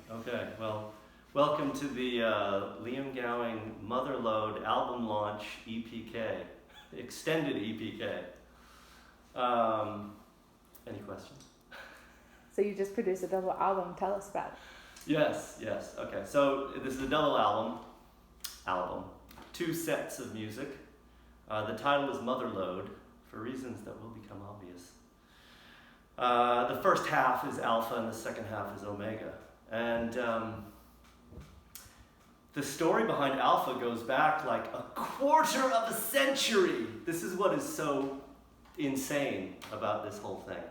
Okay, well, welcome to the Liam Gowing Mother Load album launch EPK, extended EPK. Any questions? So you just produced a double album. Tell us about it. Yes. Okay, so this is a double album, 2 sets of music. The title is Mother Load, for reasons that will become obvious. The first half is Alpha and the second half is Omega. And the story behind Alpha goes back like a quarter of a century. This is what is so insane about this whole thing.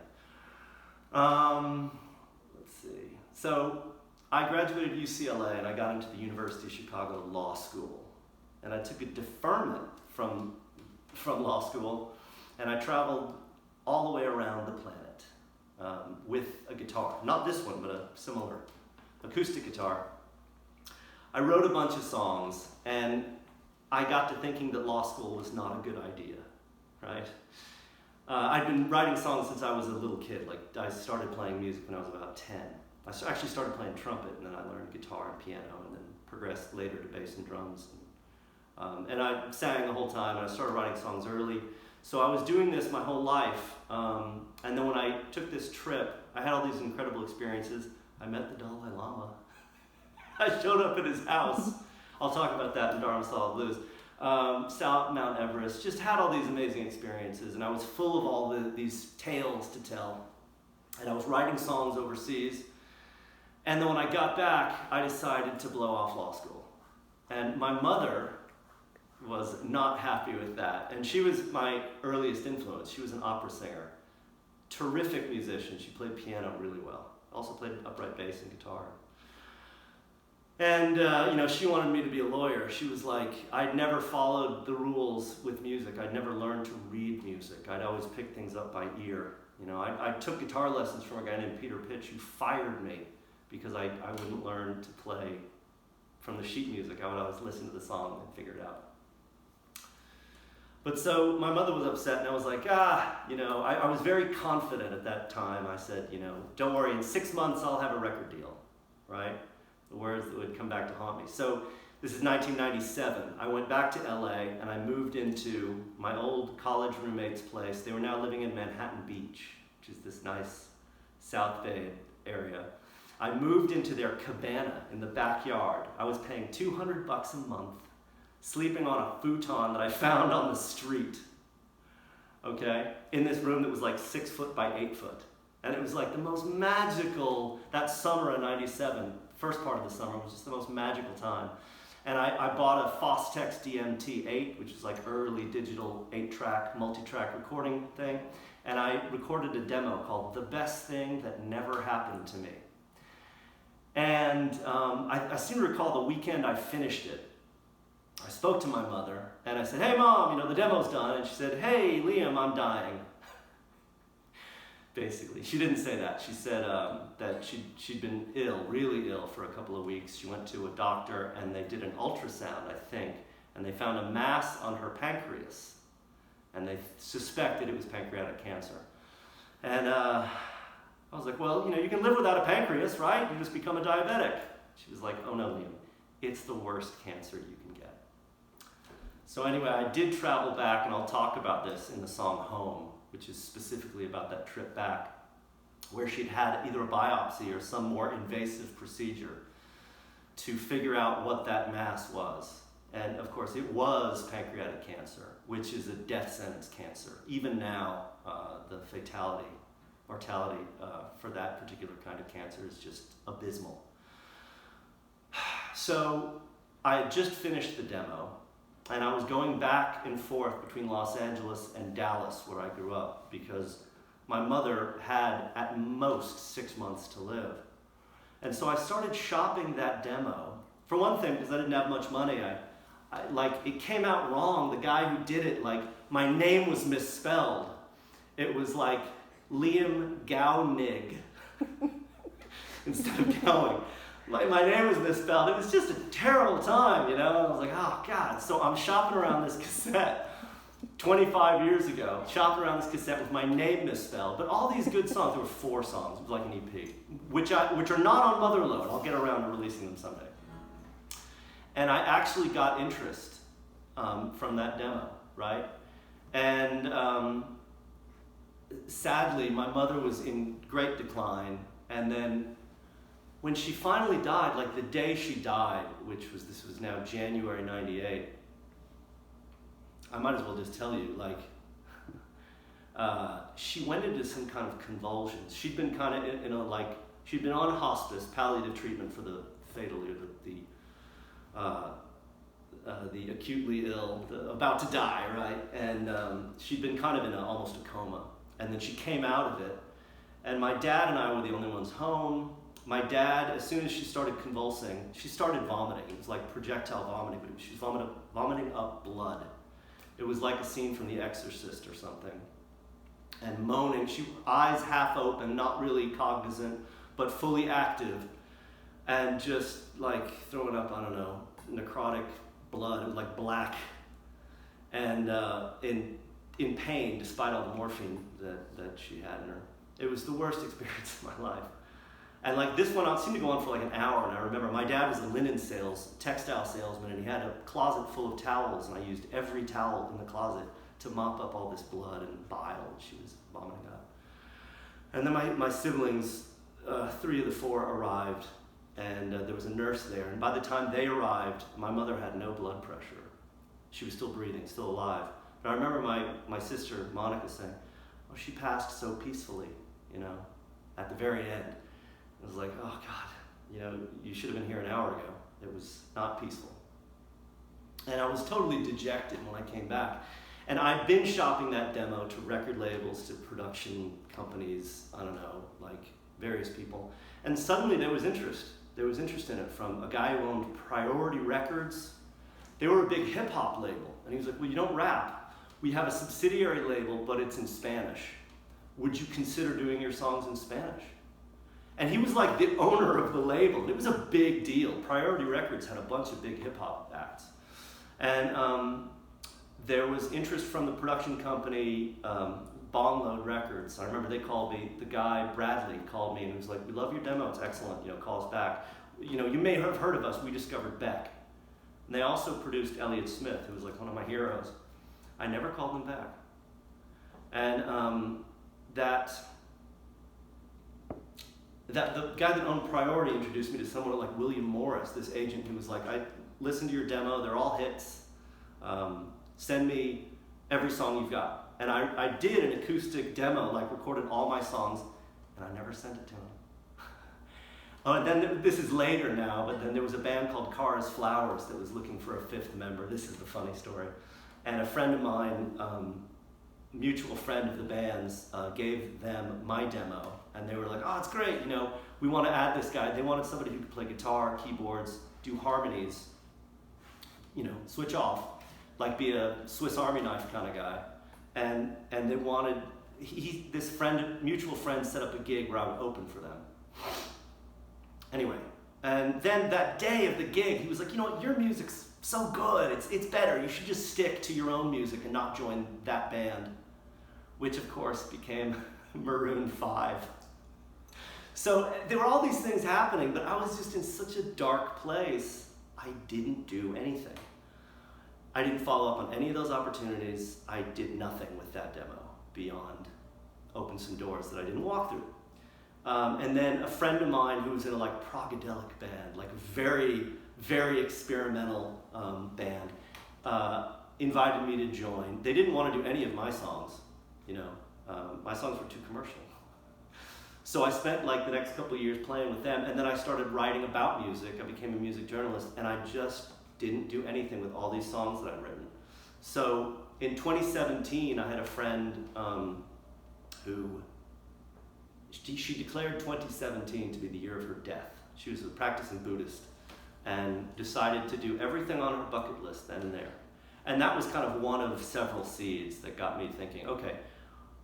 Let's see. So I graduated UCLA and I got into the University of Chicago Law School. And I took a deferment from law school, and I traveled all the way around the planet with a guitar. Not this one, but a similar acoustic guitar. I wrote a bunch of songs, and I got to thinking that law school was not a good idea, right? I'd been writing songs since I was a little kid. Like, I started playing music when I was about 10. I actually started playing trumpet, and then I learned guitar and piano, and then progressed later to bass and drums. And I sang the whole time, and I started writing songs early. So I was doing this my whole life, and then when I took this trip, I had all these incredible experiences. I met the Dalai Lama. I showed up at his house. I'll talk about that in Dharamsala Blues. South Mount Everest, just had all these amazing experiences, and I was full of all these tales to tell. And I was writing songs overseas. And then when I got back, I decided to blow off law school. And my mother was not happy with that. And she was my earliest influence. She was an opera singer, terrific musician. She played piano really well. Also played upright bass and guitar. And she wanted me to be a lawyer. She was like, I'd never followed the rules with music. I'd never learned to read music. I'd always pick things up by ear. I took guitar lessons from a guy named Peter Pitch who fired me because I wouldn't learn to play from the sheet music. I would always listen to the song and figure it out. But so my mother was upset, and I was like, I was very confident at that time. I said, don't worry, in 6 months I'll have a record deal, right? The words that would come back to haunt me. So this is 1997. I went back to LA, and I moved into my old college roommate's place. They were now living in Manhattan Beach, which is this nice South Bay area. I moved into their cabana in the backyard. I was paying $200 a month, sleeping on a futon that I found on the street, okay? In this room that was like 6 foot by 8 foot. And it was like the most magical, that summer in 97, first part of the summer was just the most magical time. And I bought a Fostex DMT-8, which is like early digital 8-track, multi-track recording thing. And I recorded a demo called The Best Thing That Never Happened to Me. And I seem to recall the weekend I finished it, I spoke to my mother, and I said, hey Mom, the demo's done. And she said, hey Liam, I'm dying. Basically, she didn't say that. She said that she'd been ill, really ill for a couple of weeks. She went to a doctor, and they did an ultrasound, I think, and they found a mass on her pancreas, and they suspected it was pancreatic cancer. And I was like, well, you can live without a pancreas, right? You just become a diabetic. She was like, oh no, Liam, it's the worst cancer you can get. So anyway, I did travel back, and I'll talk about this in the song Home, which is specifically about that trip back, where she'd had either a biopsy or some more invasive procedure to figure out what that mass was. And of course, it was pancreatic cancer, which is a death sentence cancer. Even now, the mortality for that particular kind of cancer is just abysmal. So I had just finished the demo, and I was going back and forth between Los Angeles and Dallas, where I grew up, because my mother had at most 6 months to live. And so I started shopping that demo. For one thing, because I didn't have much money, it came out wrong. The guy who did it, my name was misspelled. It was like Liam Gowing instead of Gowing. My name was misspelled. It was just a terrible time, I was like, oh God. So I'm shopping around this cassette, 25 years ago, chopping around this cassette with my name misspelled, but all these good songs. There were 4 songs. It was like an EP, which are not on Mother Load. I'll get around to releasing them someday. And I actually got interest from that demo, right? And sadly, my mother was in great decline. And then when she finally died, like the day she died, this was now January 98, I might as well just tell you, like, she went into some kind of convulsions. She'd been kind of she'd been on hospice, palliative treatment for the fatally, or the acutely ill, about to die, right? And she'd been kind of in almost a coma. And then she came out of it. And my dad and I were the only ones home. My dad, as soon as she started convulsing, she started vomiting. It was like projectile vomiting, but she was vomiting up blood. It was like a scene from The Exorcist or something. And moaning, eyes half open, not really cognizant, but fully active, and just like throwing up, I don't know, necrotic blood. It was like black, and in pain despite all the morphine that she had in her. It was the worst experience of my life. And like this went on, seemed to go on for like an hour, and I remember my dad was a textile salesman, and he had a closet full of towels, and I used every towel in the closet to mop up all this blood and bile she was vomiting up. And then my siblings, 3 of the 4 arrived, and there was a nurse there, and by the time they arrived, my mother had no blood pressure. She was still breathing, still alive. But I remember my sister, Monica, saying, "Oh, she passed so peacefully, at the very end." I was like, oh God, you should have been here an hour ago. It was not peaceful. And I was totally dejected when I came back. And I'd been shopping that demo to record labels, to production companies, I don't know, like various people. And suddenly there was interest. There was interest in it from a guy who owned Priority Records. They were a big hip hop label. And he was like, well, you don't rap. We have a subsidiary label, but it's in Spanish. Would you consider doing your songs in Spanish? And he was like the owner of the label, and it was a big deal. Priority Records had a bunch of big hip-hop acts. And there was interest from the production company, Bong Load Records. I remember they called me, the guy, Bradley, called me and he was like, "We love your demo, it's excellent, call us back. You may have heard of us, we discovered Beck." And they also produced Elliott Smith, who was like one of my heroes. I never called them back. And the guy that owned Priority introduced me to someone like William Morris, this agent who was like, "I listened to your demo, they're all hits. Send me every song you've got." And I did an acoustic demo, like recorded all my songs, and I never sent it to him. And then this is later now, but then there was a band called Cars Flowers that was looking for a 5th member. This is the funny story. And a friend of mine, mutual friend of the band's, gave them my demo. And they were like, "Oh, it's great, we want to add this guy." They wanted somebody who could play guitar, keyboards, do harmonies, switch off, like be a Swiss Army knife kind of guy. And they wanted, this mutual friend set up a gig where I would open for them. Anyway, and then that day of the gig, he was like, "You know what, your music's so good, it's better, you should just stick to your own music and not join that band," which of course became Maroon 5. So there were all these things happening, but I was just in such a dark place, I didn't do anything. I didn't follow up on any of those opportunities. I did nothing with that demo beyond open some doors that I didn't walk through. And then a friend of mine who was in a progadelic band, like a very, very experimental band, invited me to join. They didn't want to do any of my songs, my songs were too commercial. So I spent the next couple of years playing with them, and then I started writing about music. I became a music journalist, and I just didn't do anything with all these songs that I'd written. So in 2017, I had a friend who, she declared 2017 to be the year of her death. She was a practicing Buddhist and decided to do everything on her bucket list then and there. And that was kind of one of several seeds that got me thinking, okay,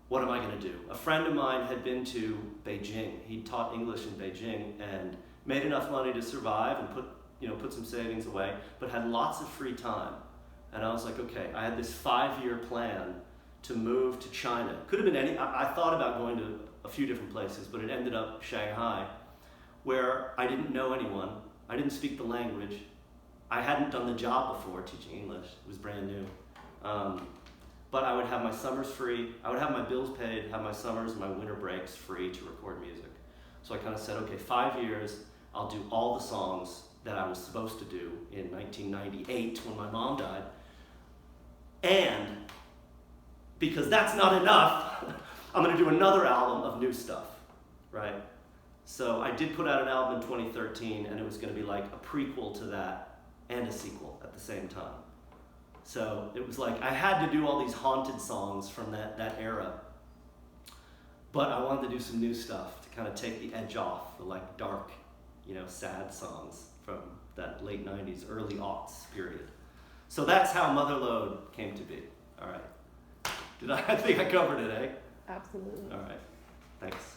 what am I going to do? A friend of mine had been to Beijing. He taught English in Beijing and made enough money to survive and put some savings away, but had lots of free time. And I was like, okay, I had this 5-year plan to move to China. Could have been I thought about going to a few different places, but it ended up Shanghai, where I didn't know anyone. I didn't speak the language. I hadn't done the job before, teaching English. It was brand new. But I would have my summers free. I would have my bills paid, have my summers and my winter breaks free to record music. So I kind of said, okay, 5 years, I'll do all the songs that I was supposed to do in 1998 when my mom died. And because that's not enough, I'm going to do another album of new stuff, right? So I did put out an album in 2013, and it was going to be like a prequel to that and a sequel at the same time. So it was like I had to do all these haunted songs from that era, but I wanted to do some new stuff to kind of take the edge off the like dark, sad songs from that late 90s, early aughts period. So that's how Mother Load came to be. All right. I think I covered it, eh? Absolutely. All right. Thanks.